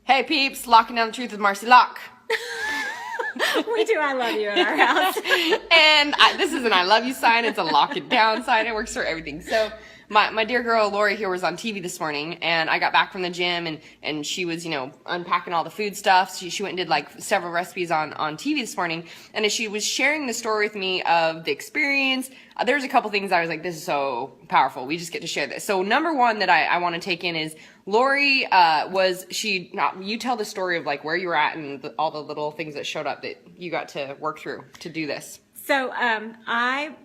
Hey peeps, locking down the truth with Marci Lock. We do I love you in our house. And this is an I love you sign. It's a lock it down sign. It works for everything. So my dear girl Lori here was on TV this morning, and I got back from the gym, and she was, unpacking all the food stuff. She went and did like several recipes on TV this morning, and as she was sharing the story with me of the experience, there's a couple things I was like, this is so powerful. We just get to share this. So number one that I want to take in is Lori you tell the story of like where you were at and all the little things that showed up that you got to work through to do this. So I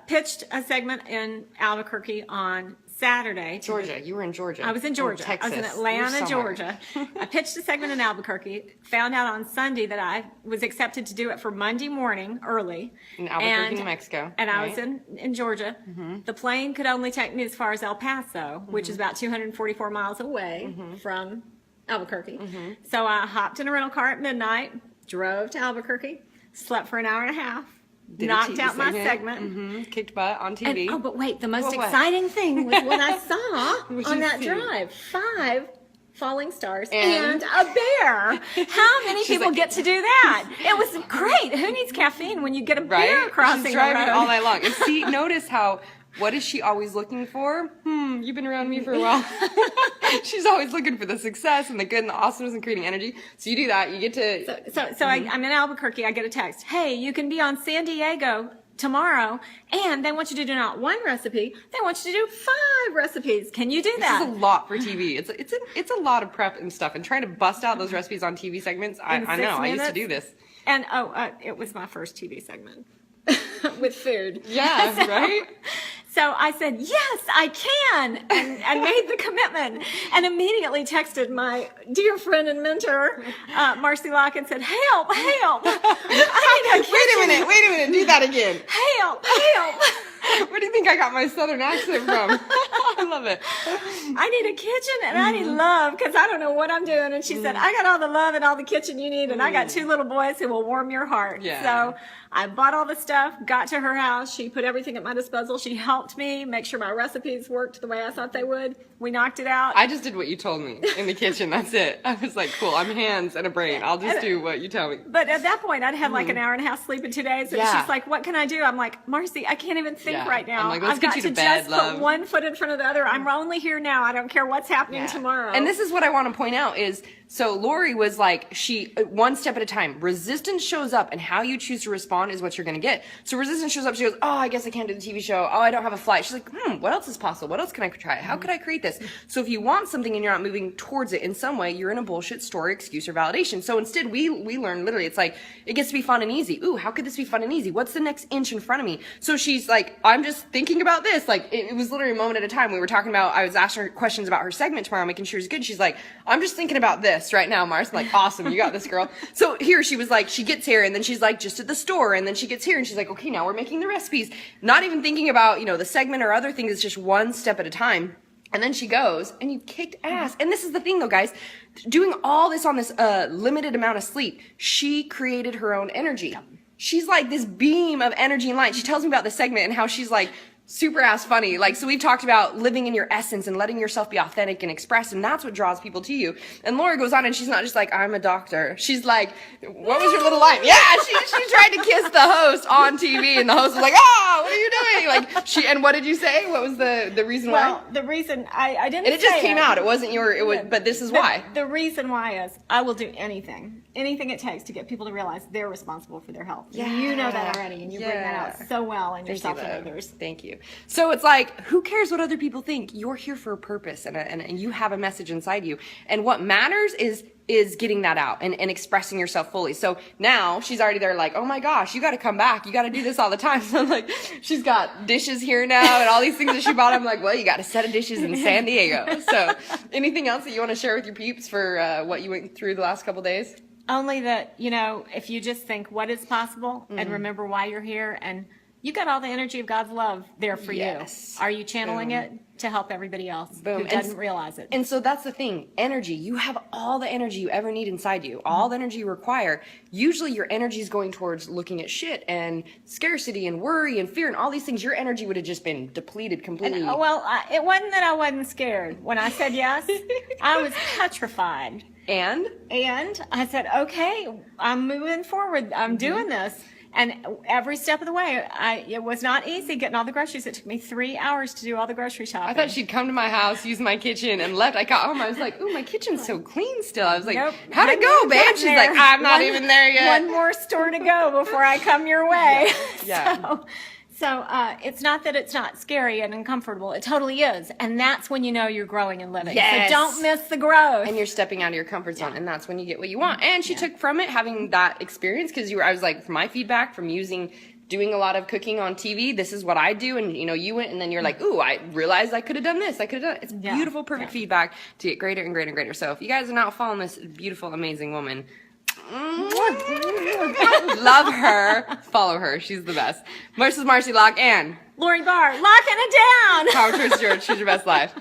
pitched a segment in Albuquerque on Saturday. Georgia. You were in Georgia. I was in Georgia. Texas. I was in Atlanta, Georgia. I pitched a segment in Albuquerque, found out on Sunday that I was accepted to do it for Monday morning early. In Albuquerque, New Mexico. And I was in Georgia. Mm-hmm. The plane could only take me as far as El Paso, mm-hmm. which is about 244 miles away mm-hmm. from Albuquerque. Mm-hmm. So I hopped in a rental car at midnight, drove to Albuquerque, slept for an hour and a half. Knocked out my segment. Mm-hmm. Kicked butt on TV. But wait, the most exciting thing was what I saw on that drive. 5 falling stars and a bear. How many people get to do that? It was great. Who needs caffeine when you get a bear crossing She's driving the road? all night long. And see, notice how, what is she always looking for? You've been around me for a while. She's always looking for the success and the good and the awesomeness and creating energy. So you do that. You get to... So I'm in Albuquerque. I get a text. Hey, you can be on San Diego tomorrow, and they want you to do not 1 recipe. They want you to do 5 recipes. Can you do that? This is a lot for TV. It's a lot of prep and stuff. And trying to bust out those recipes on TV segments, I know. Minutes. I used to do this. And it was my first TV segment. With food. Yeah, right? So I said, yes, I can, and made the commitment, and immediately texted my dear friend and mentor, Marci Lockin, and said, help. I need a kitchen. Wait a minute, do that again. Help. Where do you think I got my southern accent from? I love it. I need a kitchen and I need love because I don't know what I'm doing. And she said, I got all the love and all the kitchen you need, and I got 2 little boys who will warm your heart. Yeah. So I bought all the stuff, got to her house. She put everything at my disposal. She helped me make sure my recipes worked the way I thought they would. We knocked it out. I just did what you told me in the kitchen. That's it. I was like, cool, I'm hands and a brain. I'll just do what you tell me. But at that point, I'd had like an hour and a half sleep in 2 days. And she's like, what can I do? I'm like, Marci, I can't even think right now. I'm like, let's get you to bed, love. Put one foot in front of the other. I'm only here now. I don't care what's happening tomorrow. And this is what I want to point out is, so Lori was like, she, 1 step at a time. Resistance shows up, and how you choose to respond is what you're going to get. So resistance shows up. She goes, oh, I guess I can't do the TV show. Oh, I don't have a flight. She's like, what else is possible? What else can I try? How could I create this? So if you want something and you're not moving towards it in some way, you're in a bullshit story, excuse, or validation. So instead, we learn literally, it's like, it gets to be fun and easy. Ooh, how could this be fun and easy? What's the next inch in front of me? So she's like, I'm just thinking about this. Like, it was literally a moment at a time. We were talking about, I was asking her questions about her segment tomorrow, making sure it's good. She's like, I'm just thinking about this right now, Mars. I'm like, awesome, you got this, girl. So here she was like, she gets here, and then she's like, just at the store, and then she gets here, and she's like, okay, now we're making the recipes. Not even thinking about, the segment or other things. It's just 1 step at a time. And then she goes, and you kicked ass. And this is the thing, though, guys. Doing all this on this limited amount of sleep, she created her own energy. She's like this beam of energy and light. She tells me about the segment and how she's like super ass funny. Like, so we've talked about living in your essence and letting yourself be authentic and express, and that's what draws people to you. And Laura goes on, and she's not just like, I'm a doctor. She's like, what was your little line? Yeah, she tried to kiss the host on TV, and the host was like, what are you doing? Like, and what did you say? What was the reason why? Well, the reason I didn't and it just came out. It wasn't but this is why. The reason why is I will do anything it takes to get people to realize they're responsible for their health. Yeah. You know that already, and you bring that out so well in yourself and others. Thank you. So it's like, who cares what other people think? You're here for a purpose, and you have a message inside you. And what matters is getting that out and expressing yourself fully. So now she's already there like, oh my gosh, you got to come back. You got to do this all the time. So I'm like, she's got dishes here now and all these things that she bought. I'm like, well, you got a set of dishes in San Diego. So anything else that you want to share with your peeps for what you went through the last couple days? Only that, if you just think what is possible and remember why you're here, and you got all the energy of God's love there for you. Are you channeling it to help everybody else who doesn't realize it? And so that's the thing. Energy. You have all the energy you ever need inside you. All the energy you require. Usually your energy is going towards looking at shit and scarcity and worry and fear and all these things. Your energy would have just been depleted completely. And, it wasn't that I wasn't scared. When I said yes, I was petrified. And I said, okay, I'm moving forward. I'm doing this. And every step of the way, it was not easy getting all the groceries. It took me 3 hours to do all the grocery shopping. I thought she'd come to my house, use my kitchen, and left. I got home. I was like, ooh, my kitchen's so clean still. I was like, Nope, how'd it go, babe? She's like, I'm not even there yet. One more store to go before I come your way. Yeah. So it's not that it's not scary and uncomfortable. It totally is. And that's when you know you're growing and living. Yes. So don't miss the growth. And you're stepping out of your comfort zone, and that's when you get what you want. And she took from it having that experience, because I was like, from my feedback from doing a lot of cooking on TV, this is what I do. And you went, and then you're like, ooh, I realized I could have done this. I could have done it. It's beautiful, perfect feedback to get greater and greater and greater. So if you guys are not following this beautiful, amazing woman, love her, follow her. She's the best. This is Marci Lockin. Lori Barr, locking it down. Power towards George. Choose your best life.